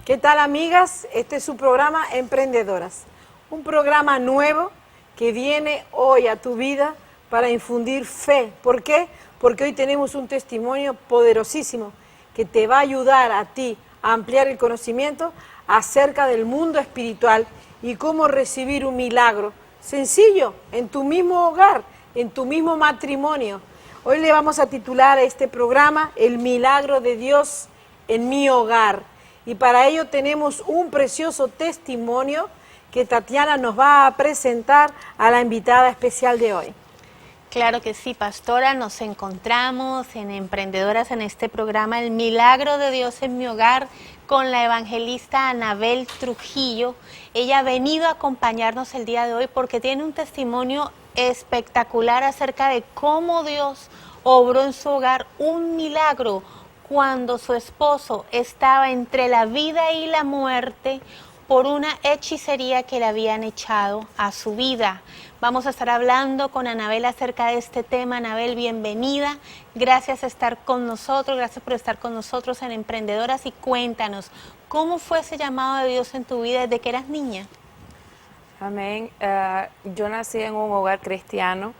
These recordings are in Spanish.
¿Qué tal, amigas? Este es su programa Emprendedoras, un programa nuevo que viene hoy a tu vida para infundir fe. ¿Por qué? Porque hoy tenemos un testimonio poderosísimo que te va a ayudar a ti a ampliar el conocimiento acerca del mundo espiritual y cómo recibir un milagro sencillo en tu mismo hogar, en tu mismo matrimonio. Hoy le vamos a titular a este programa El milagro de Dios en mi hogar. Y para ello tenemos un precioso testimonio que Tatiana nos va a presentar a la invitada especial de hoy. Claro que sí, pastora, nos encontramos en Emprendedoras en este programa El milagro de Dios en mi hogar con la evangelista Anabel Trujillo. Ella ha venido a acompañarnos el día de hoy porque tiene un testimonio espectacular acerca de cómo Dios obró en su hogar un milagro cuando su esposo estaba entre la vida y la muerte por una hechicería que le habían echado a su vida. Vamos a estar hablando con Anabel acerca de este tema. Anabel, bienvenida. Gracias por estar con nosotros en Emprendedoras y cuéntanos, ¿cómo fue ese llamado de Dios en tu vida desde que eras niña? Amén. Yo nací en un hogar cristiano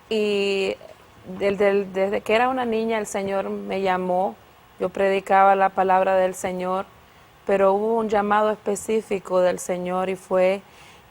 y desde que era una niña el Señor me llamó. Yo predicaba la palabra del Señor, pero hubo un llamado específico del Señor y fue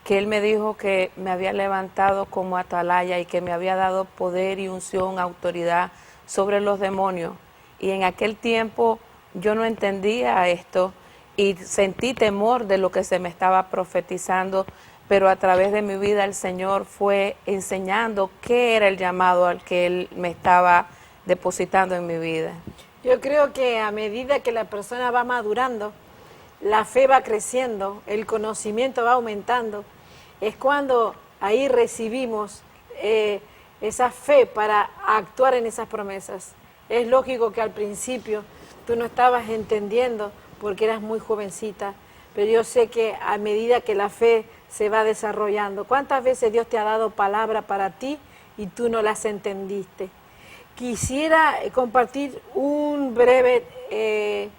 que Él me dijo que me había levantado como atalaya y que me había dado poder y unción, autoridad sobre los demonios. Y en aquel tiempo yo no entendía esto y sentí temor de lo que se me estaba profetizando, pero a través de mi vida el Señor fue enseñando qué era el llamado al que Él me estaba depositando en mi vida. Yo creo que a medida que la persona va madurando, la fe va creciendo, el conocimiento va aumentando, es cuando ahí recibimos esa fe para actuar en esas promesas. Es lógico que al principio tú no estabas entendiendo porque eras muy jovencita, pero yo sé que a medida que la fe se va desarrollando, ¿cuántas veces Dios te ha dado palabra para ti y tú no las entendiste? Quisiera compartir un breve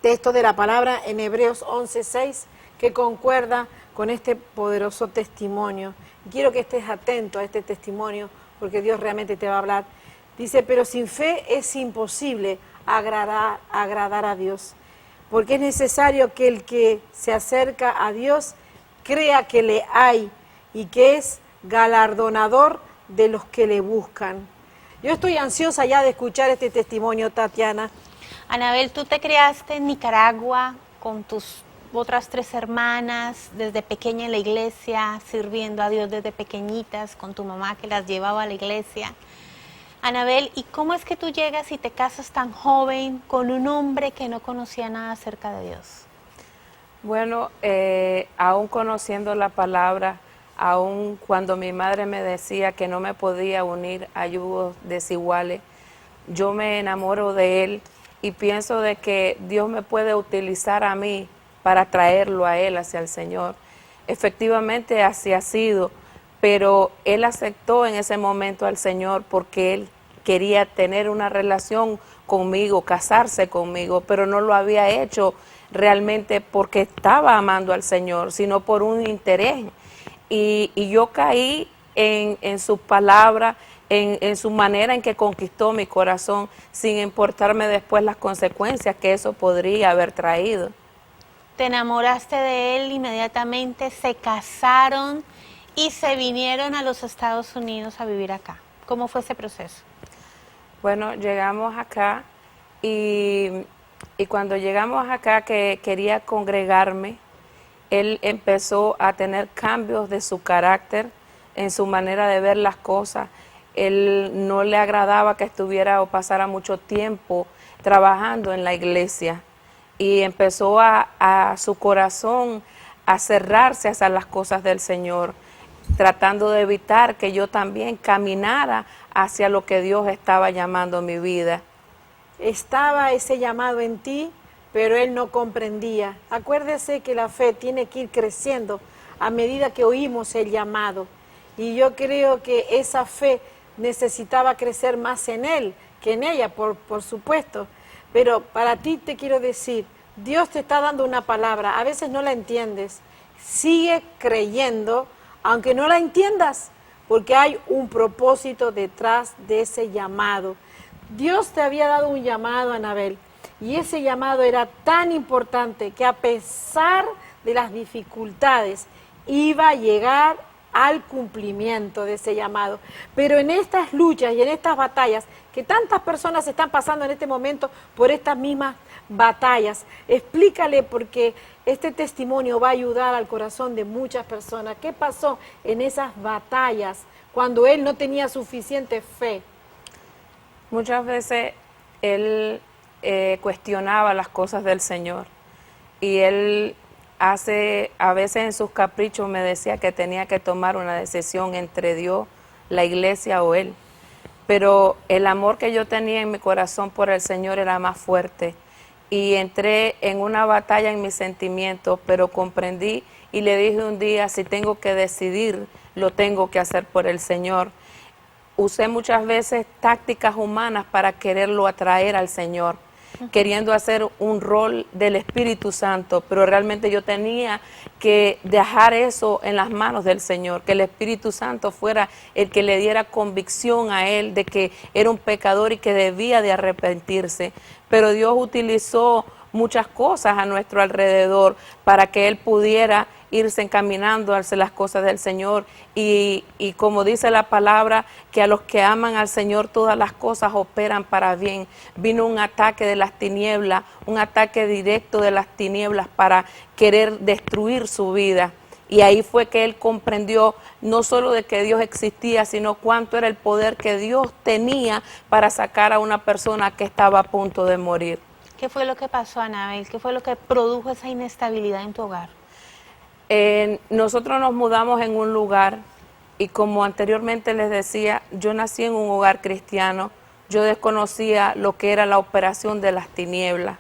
texto de la palabra en Hebreos 11:6 que concuerda con este poderoso testimonio. Quiero que estés atento a este testimonio porque Dios realmente te va a hablar. Dice, pero sin fe es imposible agradar a Dios, porque es necesario que el que se acerca a Dios crea que le hay y que es galardonador de los que le buscan. Yo estoy ansiosa ya de escuchar este testimonio, Tatiana. Anabel, tú te criaste en Nicaragua con tus otras 3 hermanas, desde pequeña en la iglesia, sirviendo a Dios desde pequeñitas, con tu mamá que las llevaba a la iglesia. Anabel, ¿y cómo es que tú llegas y te casas tan joven con un hombre que no conocía nada acerca de Dios? Bueno, aún conociendo la palabra, aún cuando mi madre me decía que no me podía unir a yugos desiguales, yo me enamoro de él y pienso de que Dios me puede utilizar a mí para traerlo a él hacia el Señor. Efectivamente así ha sido, pero él aceptó en ese momento al Señor porque él quería tener una relación conmigo, casarse conmigo, pero no lo había hecho realmente porque estaba amando al Señor, sino por un interés. Y yo caí en sus palabras, en su manera en que conquistó mi corazón, sin importarme después las consecuencias que eso podría haber traído. Te enamoraste de él inmediatamente, se casaron y se vinieron a los Estados Unidos a vivir acá. ¿Cómo fue ese proceso? Bueno, llegamos acá y cuando llegamos acá que quería congregarme, él empezó a tener cambios de su carácter, en su manera de ver las cosas. Él no le agradaba que estuviera o pasara mucho tiempo trabajando en la iglesia y empezó a su corazón a cerrarse hacia las cosas del Señor, tratando de evitar que yo también caminara hacia lo que Dios estaba llamando a mi vida. Estaba ese llamado en ti, pero él no comprendía. Acuérdese que la fe tiene que ir creciendo a medida que oímos el llamado. Y yo creo que esa fe necesitaba crecer más en él que en ella, por supuesto. Pero para ti te quiero decir, Dios te está dando una palabra, a veces no la entiendes. Sigue creyendo, aunque no la entiendas, porque hay un propósito detrás de ese llamado. Dios te había dado un llamado, Anabel, y ese llamado era tan importante que a pesar de las dificultades iba a llegar al cumplimiento de ese llamado. Pero en estas luchas y en estas batallas, que tantas personas están pasando en este momento por estas mismas batallas, explícale, porque este testimonio va a ayudar al corazón de muchas personas. ¿Qué pasó en esas batallas cuando él no tenía suficiente fe? Muchas veces él cuestionaba las cosas del Señor, y él a veces en sus caprichos me decía que tenía que tomar una decisión entre Dios, la iglesia o él. Pero el amor que yo tenía en mi corazón por el Señor era más fuerte, y entré en una batalla en mis sentimientos, pero comprendí y le dije un día: si tengo que decidir, lo tengo que hacer por el Señor. Usé muchas veces tácticas humanas para quererlo atraer al Señor, queriendo hacer un rol del Espíritu Santo, pero realmente yo tenía que dejar eso en las manos del Señor, que el Espíritu Santo fuera el que le diera convicción a él de que era un pecador y que debía de arrepentirse. Pero Dios utilizó muchas cosas a nuestro alrededor para que él pudiera irse encaminando hacia las cosas del Señor, y como dice la palabra, que a los que aman al Señor todas las cosas operan para bien. Vino un ataque de las tinieblas, un ataque directo de las tinieblas para querer destruir su vida, y ahí fue que él comprendió no solo de que Dios existía, sino cuánto era el poder que Dios tenía para sacar a una persona que estaba a punto de morir. ¿Qué fue lo que pasó, Anabel? ¿Qué fue lo que produjo esa inestabilidad en tu hogar? Nosotros nos mudamos en un lugar, y como anteriormente les decía, yo nací en un hogar cristiano. Yo desconocía lo que era la operación de las tinieblas.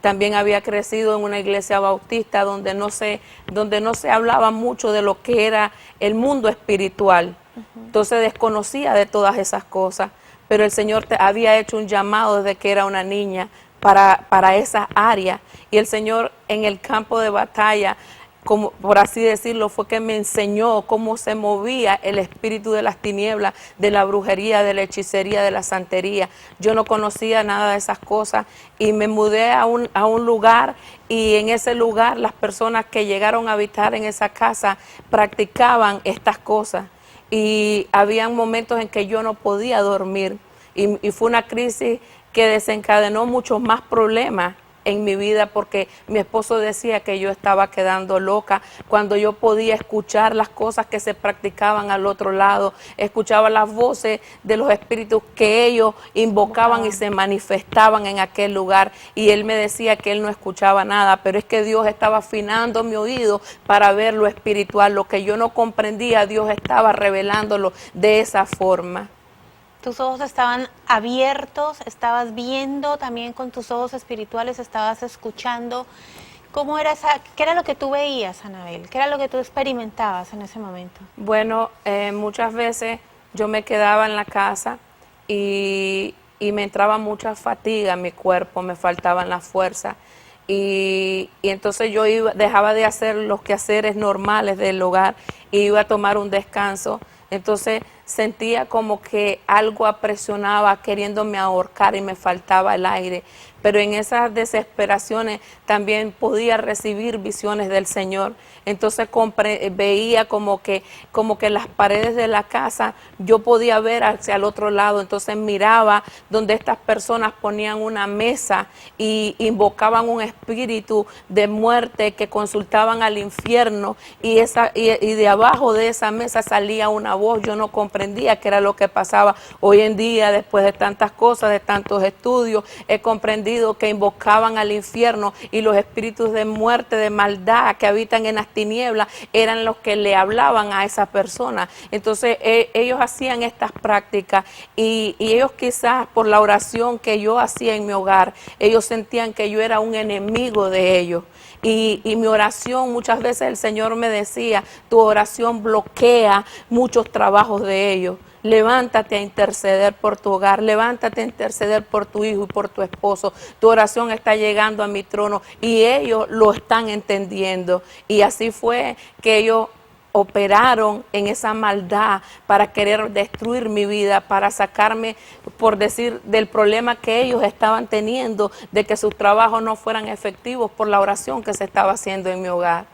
También había crecido en una iglesia bautista donde no se hablaba mucho de lo que era el mundo espiritual. Entonces desconocía de todas esas cosas, pero el Señor había hecho un llamado desde que era una niña para esa área, y el Señor en el campo de batalla, como por así decirlo, fue que me enseñó cómo se movía el espíritu de las tinieblas, de la brujería, de la hechicería, de la santería. Yo no conocía nada de esas cosas, y me mudé a un lugar, y en ese lugar las personas que llegaron a habitar en esa casa practicaban estas cosas, y habían momentos en que yo no podía dormir, y fue una crisis que desencadenó muchos más problemas en mi vida, porque mi esposo decía que yo estaba quedando loca cuando yo podía escuchar las cosas que se practicaban al otro lado, escuchaba las voces de los espíritus que ellos invocaban y se manifestaban en aquel lugar, y él me decía que él no escuchaba nada, pero es que Dios estaba afinando mi oído para ver lo espiritual, lo que yo no comprendía, Dios estaba revelándolo de esa forma. Tus ojos estaban abiertos, estabas viendo también con tus ojos espirituales, estabas escuchando. ¿Cómo era qué era lo que tú veías, Anabel? ¿Qué era lo que tú experimentabas en ese momento? Bueno, muchas veces yo me quedaba en la casa y me entraba mucha fatiga en mi cuerpo, me faltaban las fuerzas, y entonces yo dejaba de hacer los quehaceres normales del hogar y iba a tomar un descanso. Entonces sentía como que algo apresionaba queriéndome ahorcar y me faltaba el aire, pero en esas desesperaciones también podía recibir visiones del Señor. Entonces veía como que las paredes de la casa yo podía ver hacia el otro lado, entonces miraba donde estas personas ponían una mesa y invocaban un espíritu de muerte que consultaban al infierno, y de abajo de esa mesa salía una voz. Yo no comprendía qué era lo que pasaba. Hoy en día, después de tantas cosas, de tantos estudios, he comprendido que invocaban al infierno, y los espíritus de muerte, de maldad que habitan en las tinieblas eran los que le hablaban a esa persona. Entonces ellos hacían estas prácticas, y ellos quizás por la oración que yo hacía en mi hogar, ellos sentían que yo era un enemigo de ellos. Y mi oración, muchas veces el Señor me decía: tu oración bloquea muchos trabajos de ellos. levántate a interceder por tu hogar, levántate a interceder por tu hijo y por tu esposo. Tu oración está llegando a mi trono y ellos lo están entendiendo. Y así fue que ellos operaron en esa maldad para querer destruir mi vida, para sacarme, por decir, del problema que ellos estaban teniendo, de que sus trabajos no fueran efectivos por la oración que se estaba haciendo en mi hogar.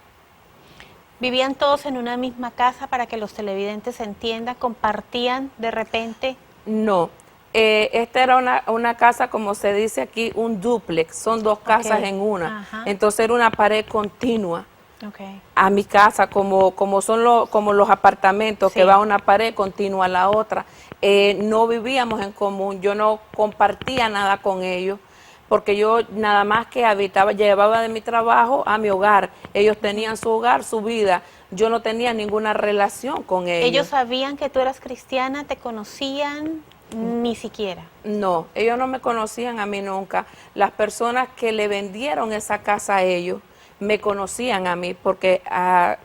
¿Vivían todos en una misma casa para que los televidentes entiendan? ¿Compartían de repente? No, esta era una casa, como se dice aquí, un dúplex, son dos casas en una. Ajá. Entonces era una pared continua. Okay. A mi casa, como los apartamentos, Sí. que va una pared continua a la otra. No vivíamos en común, yo no compartía nada con ellos, porque yo nada más que llevaba de mi trabajo a mi hogar. Ellos tenían su hogar, su vida. Yo no tenía ninguna relación con ellos. ¿Ellos sabían que tú eras cristiana? ¿Te conocían? Ni siquiera. No, ellos no me conocían a mí nunca. Las personas que le vendieron esa casa a ellos me conocían a mí, porque al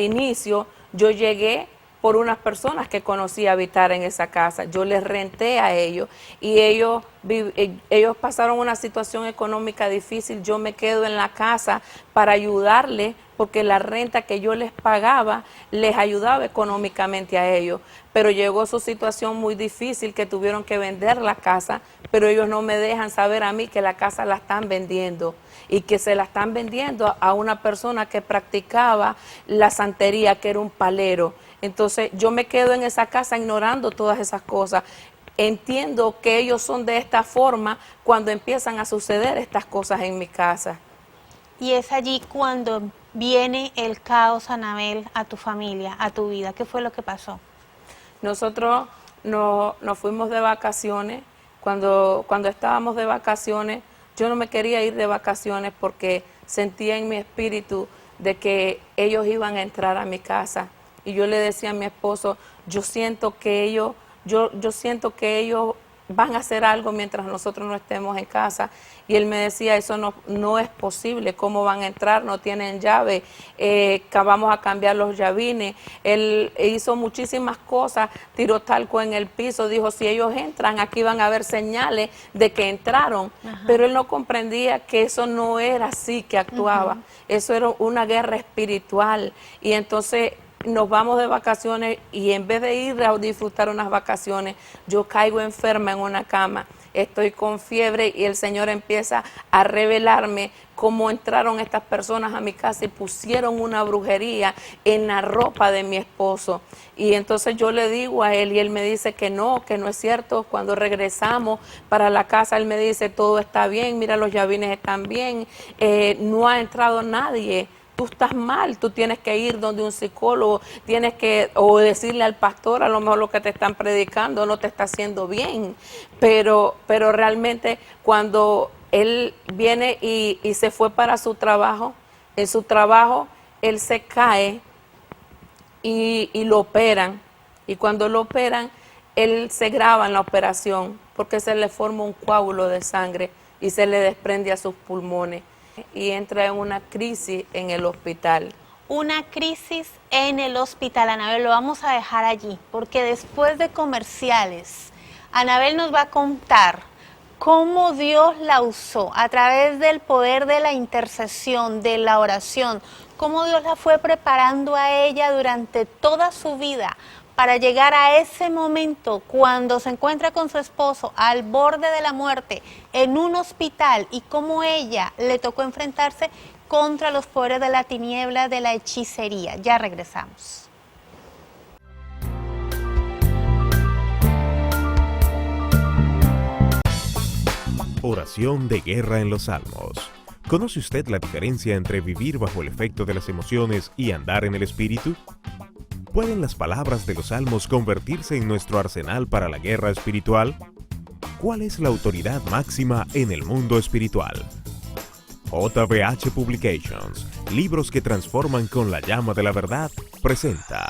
inicio yo llegué por unas personas que conocí habitar en esa casa. Yo les renté a ellos y ellos pasaron una situación económica difícil. Yo me quedo en la casa para ayudarles, porque la renta que yo les pagaba les ayudaba económicamente a ellos. Pero llegó su situación muy difícil, que tuvieron que vender la casa, pero ellos no me dejan saber a mí que la casa la están vendiendo, y que se la están vendiendo a una persona que practicaba la santería, que era un palero. Entonces yo me quedo en esa casa ignorando todas esas cosas. Entiendo que ellos son de esta forma cuando empiezan a suceder estas cosas en mi casa. Y es allí cuando viene el caos, Anabel, a tu familia, a tu vida. ¿Qué fue lo que pasó? Nosotros nos fuimos de vacaciones. Cuando estábamos de vacaciones, yo no me quería ir de vacaciones porque sentía en mi espíritu de que ellos iban a entrar a mi casa. Y yo le decía a mi esposo, yo siento que ellos van a hacer algo mientras nosotros no estemos en casa. Y él me decía, eso no es posible, ¿cómo van a entrar? No tienen llave, vamos a cambiar los llavines. Él hizo muchísimas cosas, tiró talco en el piso, dijo, si ellos entran, aquí van a haber señales de que entraron. Ajá. Pero él no comprendía que eso no era así que actuaba. Eso era una guerra espiritual. Y entonces nos vamos de vacaciones, y en vez de ir a disfrutar unas vacaciones, yo caigo enferma en una cama, estoy con fiebre, y el Señor empieza a revelarme cómo entraron estas personas a mi casa y pusieron una brujería en la ropa de mi esposo. Y entonces yo le digo a él, y él me dice que no es cierto. Cuando regresamos para la casa, él me dice, todo está bien, mira, los llavines están bien, no ha entrado nadie. Tú estás mal, tú tienes que ir donde un psicólogo, o decirle al pastor, a lo mejor lo que te están predicando no te está haciendo bien. Pero realmente cuando él viene y se fue para su trabajo, en su trabajo él se cae y lo operan. Y cuando lo operan, él se graba en la operación porque se le forma un coágulo de sangre y se le desprende a sus pulmones. Y entra en una crisis en el hospital. Una crisis en el hospital, Anabel, lo vamos a dejar allí, porque después de comerciales, Anabel nos va a contar cómo Dios la usó a través del poder de la intercesión, de la oración, cómo Dios la fue preparando a ella durante toda su vida para llegar a ese momento cuando se encuentra con su esposo al borde de la muerte en un hospital, y cómo ella le tocó enfrentarse contra los poderes de la tiniebla, de la hechicería. Ya regresamos. Oración de guerra en los Salmos. ¿Conoce usted la diferencia entre vivir bajo el efecto de las emociones y andar en el espíritu? ¿Pueden las palabras de los salmos convertirse en nuestro arsenal para la guerra espiritual? ¿Cuál es la autoridad máxima en el mundo espiritual? JBH Publications, libros que transforman con la llama de la verdad, presenta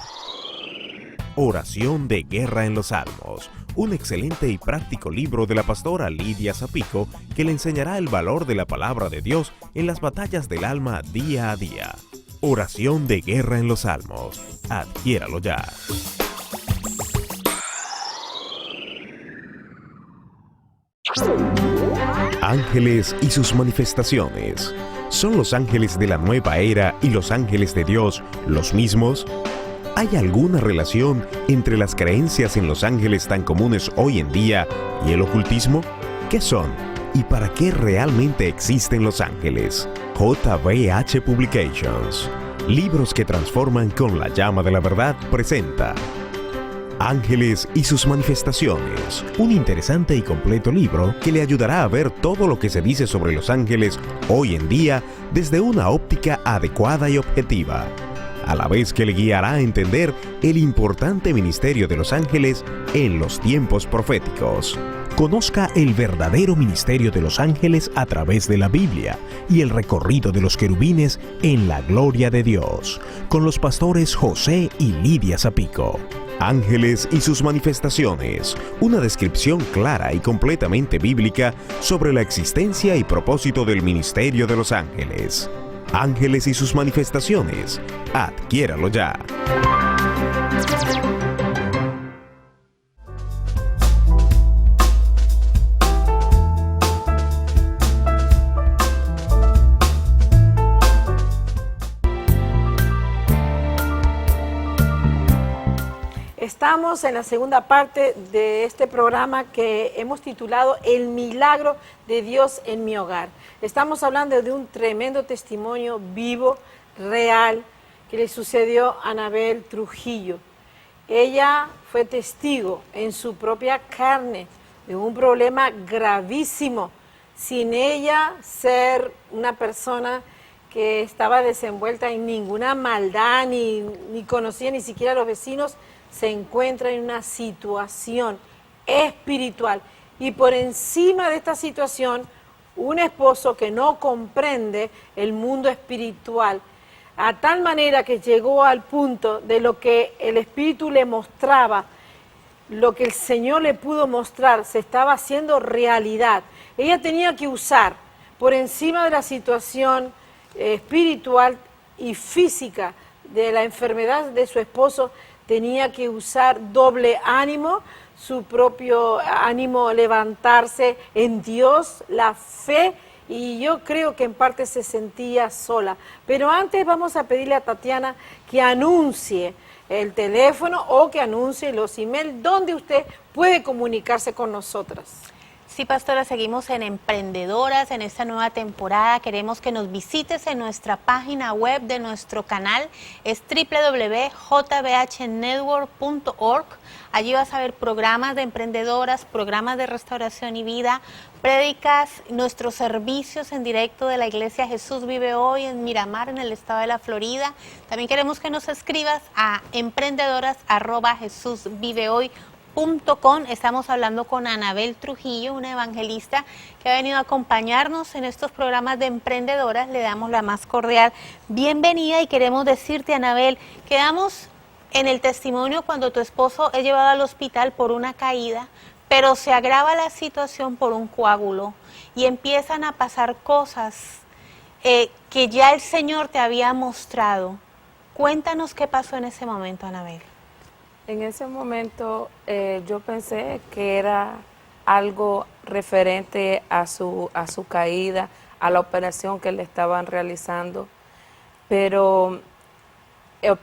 Oración de guerra en los Salmos, un excelente y práctico libro de la pastora Lidia Zapico que le enseñará el valor de la palabra de Dios en las batallas del alma día a día. Oración de guerra en los Salmos. Adquiéralo ya. Ángeles y sus manifestaciones. ¿Son los ángeles de la nueva era y los ángeles de Dios los mismos? ¿Hay alguna relación entre las creencias en los ángeles tan comunes hoy en día y el ocultismo? ¿Qué son y para qué realmente existen los ángeles? JBH Publications, libros que transforman con la llama de la verdad, presenta Ángeles y sus manifestaciones, un interesante y completo libro que le ayudará a ver todo lo que se dice sobre los ángeles hoy en día desde una óptica adecuada y objetiva, a la vez que le guiará a entender el importante ministerio de los ángeles en los tiempos proféticos. Conozca el verdadero ministerio de los ángeles a través de la Biblia y el recorrido de los querubines en la gloria de Dios, con los pastores José y Lidia Zapico. Ángeles y sus manifestaciones, una descripción clara y completamente bíblica sobre la existencia y propósito del ministerio de los ángeles. Ángeles y sus manifestaciones, adquiéralo ya. Estamos en la segunda parte de este programa que hemos titulado El milagro de Dios en mi hogar. Estamos hablando de un tremendo testimonio vivo, real, que le sucedió a Anabel Trujillo. Ella fue testigo en su propia carne de un problema gravísimo, sin ella ser una persona que estaba desenvuelta en ninguna maldad, ni conocía ni siquiera a los vecinos. Se encuentra en una situación espiritual y por encima de esta situación un esposo que no comprende el mundo espiritual, a tal manera que llegó al punto de lo que el Espíritu le mostraba, lo que el Señor le pudo mostrar, se estaba haciendo realidad. Ella tenía que usar por encima de la situación espiritual y física de la enfermedad de su esposo, tenía que usar doble ánimo, su propio ánimo, levantarse en Dios, la fe, y yo creo que en parte se sentía sola. Pero antes vamos a pedirle a Tatiana que anuncie el teléfono o que anuncie los emails donde usted puede comunicarse con nosotras. Sí, pastora, seguimos en Emprendedoras en esta nueva temporada. Queremos que nos visites en nuestra página web de nuestro canal. Es www.jbhnetwork.org. Allí vas a ver programas de emprendedoras, programas de restauración y vida, prédicas, nuestros servicios en directo de la Iglesia Jesús Vive Hoy en Miramar, en el estado de la Florida. También queremos que nos escribas a emprendedoras@jesusvivehoy.com. Estamos hablando con Anabel Trujillo, una evangelista que ha venido a acompañarnos en estos programas de emprendedoras. Le damos la más cordial bienvenida y queremos decirte, Anabel, quedamos en el testimonio cuando tu esposo es llevado al hospital por una caída, pero se agrava la situación por un coágulo y empiezan a pasar cosas que ya el Señor te había mostrado. Cuéntanos qué pasó en ese momento, Anabel. En ese momento yo pensé que era algo referente a su caída, a la operación que le estaban realizando, pero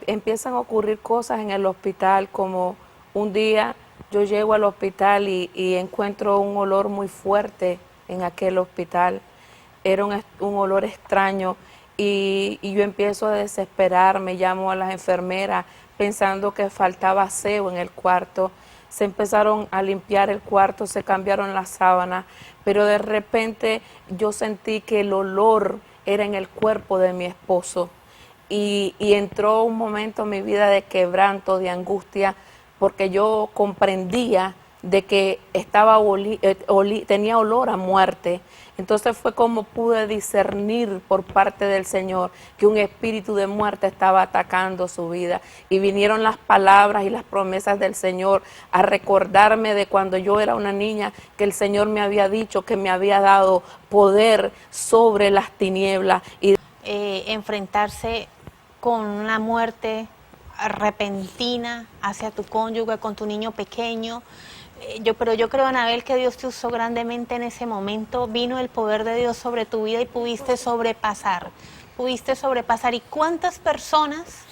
empiezan a ocurrir cosas en el hospital, como un día yo llego al hospital y encuentro un olor muy fuerte en aquel hospital. Era un olor extraño y yo empiezo a desesperarme, llamo a las enfermeras pensando que faltaba aseo en el cuarto. Se empezaron a limpiar el cuarto, se cambiaron las sábanas, pero de repente yo sentí que el olor era en el cuerpo de mi esposo y entró un momento en mi vida de quebranto, de angustia, porque yo comprendía de que tenía olor a muerte. Entonces fue como pude discernir por parte del Señor que un espíritu de muerte estaba atacando su vida. Y vinieron las palabras y las promesas del Señor a recordarme de cuando yo era una niña, que el Señor me había dicho que me había dado poder sobre las tinieblas. Y enfrentarse con una muerte repentina hacia tu cónyuge, con tu niño pequeño, Pero yo creo, Anabel, que Dios te usó grandemente en ese momento. Vino el poder de Dios sobre tu vida y pudiste sobrepasar. ¿Y cuántas personas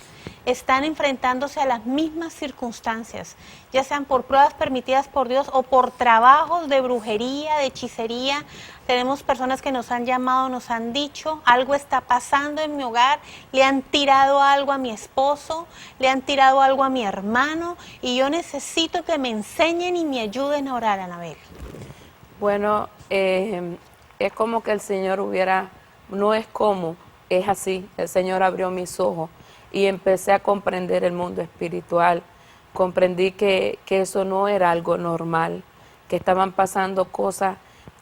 están enfrentándose a las mismas circunstancias, ya sean por pruebas permitidas por Dios o por trabajos de brujería, de hechicería? Tenemos personas que nos han llamado, nos han dicho, algo está pasando en mi hogar, le han tirado algo a mi esposo, le han tirado algo a mi hermano, y yo necesito que me enseñen y me ayuden a orar, Anabel. Bueno, es como que el Señor es así, el Señor abrió mis ojos y empecé a comprender el mundo espiritual. Comprendí que eso no era algo normal, que estaban pasando cosas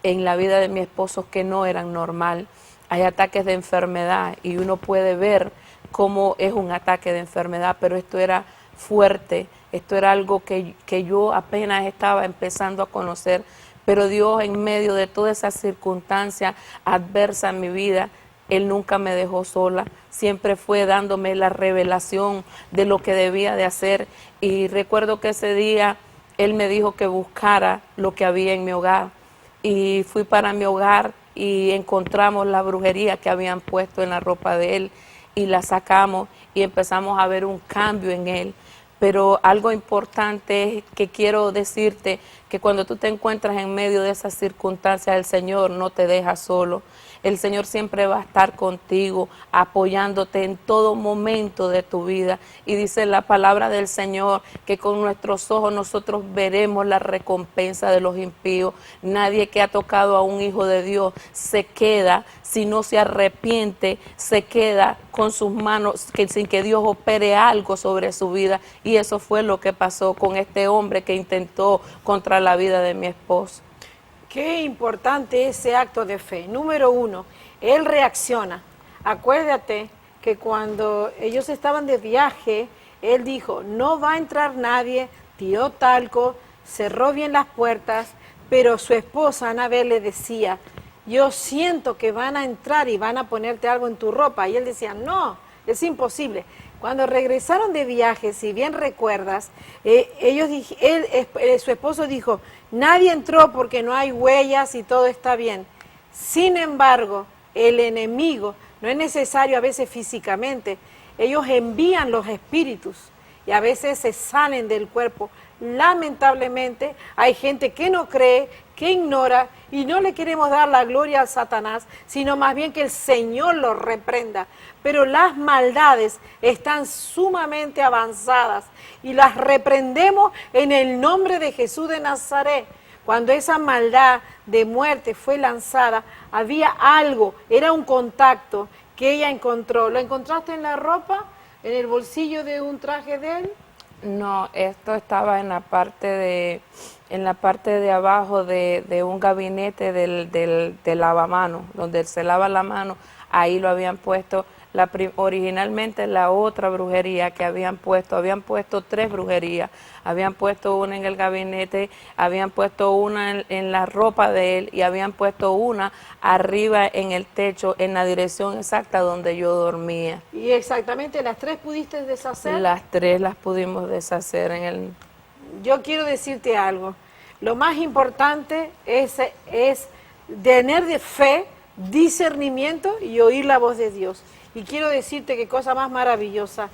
en la vida de mi esposo que no eran normal. Hay ataques de enfermedad y uno puede ver cómo es un ataque de enfermedad, pero esto era fuerte, esto era algo que yo apenas estaba empezando a conocer, pero Dios, en medio de toda esa circunstancia adversa en mi vida, Él nunca me dejó sola, siempre fue dándome la revelación de lo que debía de hacer. Y recuerdo que ese día Él me dijo que buscara lo que había en mi hogar, y fui para mi hogar y encontramos la brujería que habían puesto en la ropa de él y la sacamos y empezamos a ver un cambio en él. Pero algo importante es que quiero decirte que cuando tú te encuentras en medio de esas circunstancias, el Señor no te deja solo. El Señor siempre va a estar contigo, apoyándote en todo momento de tu vida. Y dice la palabra del Señor que con nuestros ojos nosotros veremos la recompensa de los impíos. Nadie que ha tocado a un hijo de Dios se queda, si no se arrepiente, se queda con sus manos sin que Dios opere algo sobre su vida. Y eso fue lo que pasó con este hombre que intentó contra la vida de mi esposo. Qué importante ese acto de fe. Número 1, él reacciona. Acuérdate que cuando ellos estaban de viaje, él dijo, no va a entrar nadie, tiró talco, cerró bien las puertas, pero su esposa Anabel le decía, yo siento que van a entrar y van a ponerte algo en tu ropa. Y él decía, no, es imposible. Cuando regresaron de viaje, si bien recuerdas, su esposo dijo, nadie entró porque no hay huellas y todo está bien. Sin embargo, el enemigo, no es necesario a veces físicamente, ellos envían los espíritus y a veces se salen del cuerpo. Lamentablemente hay gente que no cree, que ignora, y no le queremos dar la gloria a Satanás, sino más bien que el Señor lo reprenda. Pero las maldades están sumamente avanzadas y las reprendemos en el nombre de Jesús de Nazaret. Cuando esa maldad de muerte fue lanzada, había algo, era un contacto que ella encontró. ¿Lo encontraste en la ropa? ¿En el bolsillo de un traje de él? No, esto estaba en la parte de abajo de un gabinete del lavamanos, donde se lava la mano. Ahí lo habían puesto. Originalmente la otra brujería que habían puesto 3 brujerías, habían puesto una en el gabinete, habían puesto una en la ropa de él y habían puesto una arriba en el techo, en la dirección exacta donde yo dormía. ¿Y exactamente las 3 pudiste deshacer? Las 3 las pudimos deshacer Yo quiero decirte algo, lo más importante es tener de fe, discernimiento y oír la voz de Dios. Y quiero decirte qué cosa más maravillosa.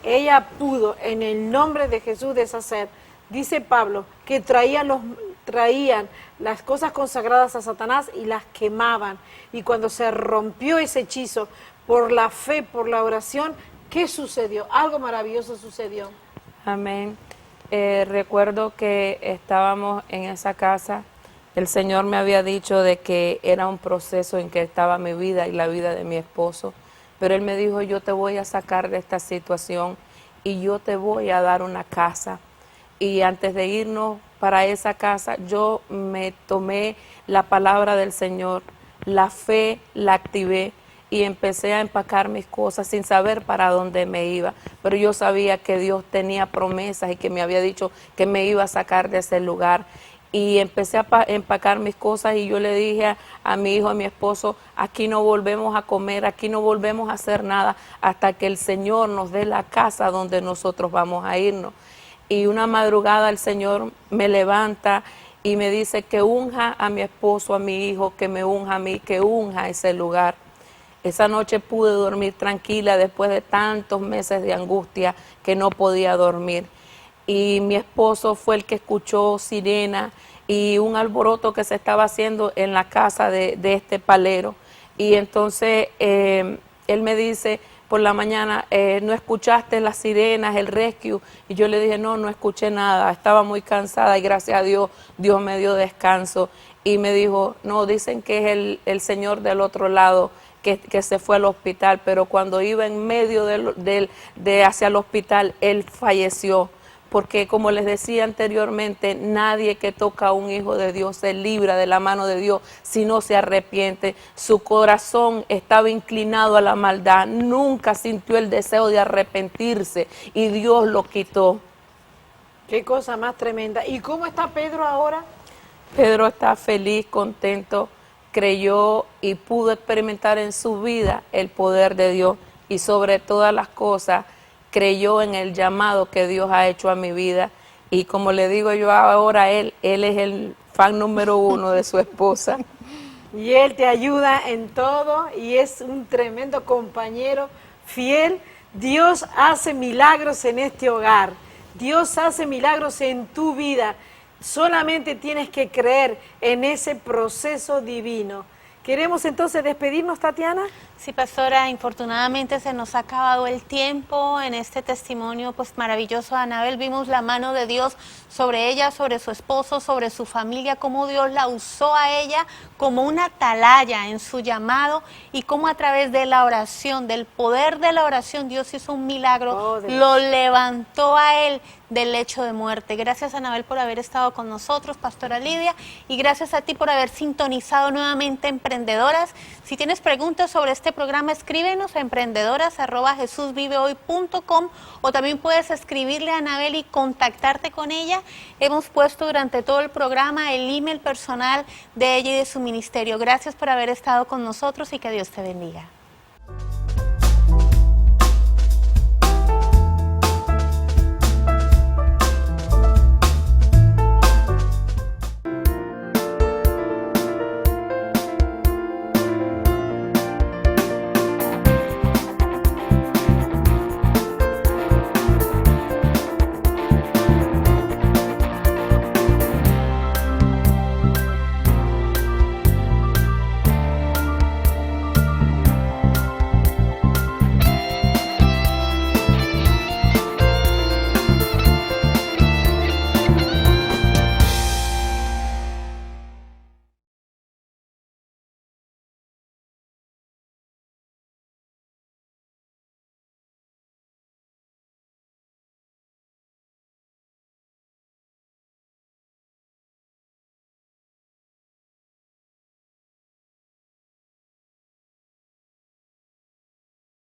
Ella pudo, en el nombre de Jesús, deshacer. Dice Pablo que traían las cosas consagradas a Satanás y las quemaban. Y cuando se rompió ese hechizo por la fe, por la oración, ¿qué sucedió? Algo maravilloso sucedió. Amén. Recuerdo que estábamos en esa casa. El Señor me había dicho de que era un proceso en que estaba mi vida y la vida de mi esposo. Pero Él me dijo, yo te voy a sacar de esta situación y yo te voy a dar una casa. Y antes de irnos para esa casa, yo me tomé la palabra del Señor, la fe la activé y empecé a empacar mis cosas sin saber para dónde me iba. Pero yo sabía que Dios tenía promesas y que me había dicho que me iba a sacar de ese lugar. Y empecé a empacar mis cosas y yo le dije a mi hijo, a mi esposo, aquí no volvemos a comer, aquí no volvemos a hacer nada hasta que el Señor nos dé la casa donde nosotros vamos a irnos. y una madrugada el Señor me levanta y me dice que unja a mi esposo, a mi hijo, que me unja a mí, que unja ese lugar. Esa noche pude dormir tranquila después de tantos meses de angustia que no podía dormir. Y mi esposo fue el que escuchó sirena y un alboroto que se estaba haciendo en la casa de este palero. Y entonces él me dice por la mañana, ¿no escuchaste las sirenas, el rescue? Y yo le dije, no escuché nada, estaba muy cansada y gracias a Dios, Dios me dio descanso. Y me dijo, no, dicen que es el señor del otro lado que se fue al hospital, pero cuando iba en medio de hacia el hospital, él falleció. Porque como les decía anteriormente, nadie que toca a un hijo de Dios se libra de la mano de Dios si no se arrepiente. Su corazón estaba inclinado a la maldad, nunca sintió el deseo de arrepentirse y Dios lo quitó. Qué cosa más tremenda. ¿Y cómo está Pedro ahora? Pedro está feliz, contento, creyó y pudo experimentar en su vida el poder de Dios y sobre todas las cosas creyó en el llamado que Dios ha hecho a mi vida. Y como le digo yo ahora a él es el fan número 1 de su esposa. Y él te ayuda en todo y es un tremendo compañero fiel. Dios hace milagros en este hogar. Dios hace milagros en tu vida. Solamente tienes que creer en ese proceso divino. ¿Queremos entonces despedirnos, Tatiana? Sí, pastora, infortunadamente se nos ha acabado el tiempo en este testimonio pues maravilloso de Anabel. Vimos la mano de Dios sobre ella, sobre su esposo, sobre su familia, cómo Dios la usó a ella como una atalaya en su llamado y cómo a través de la oración, del poder de la oración, Dios hizo un milagro, lo levantó a él del lecho de muerte. Gracias, Anabel, por haber estado con nosotros, pastora Lidia, y gracias a ti por haber sintonizado nuevamente Emprendedoras. Si tienes preguntas sobre este programa, escríbenos a emprendedoras@jesusvivehoy.com o también puedes escribirle a Anabel y contactarte con ella. Hemos puesto durante todo el programa el email personal de ella y de su ministerio. Gracias por haber estado con nosotros y que Dios te bendiga.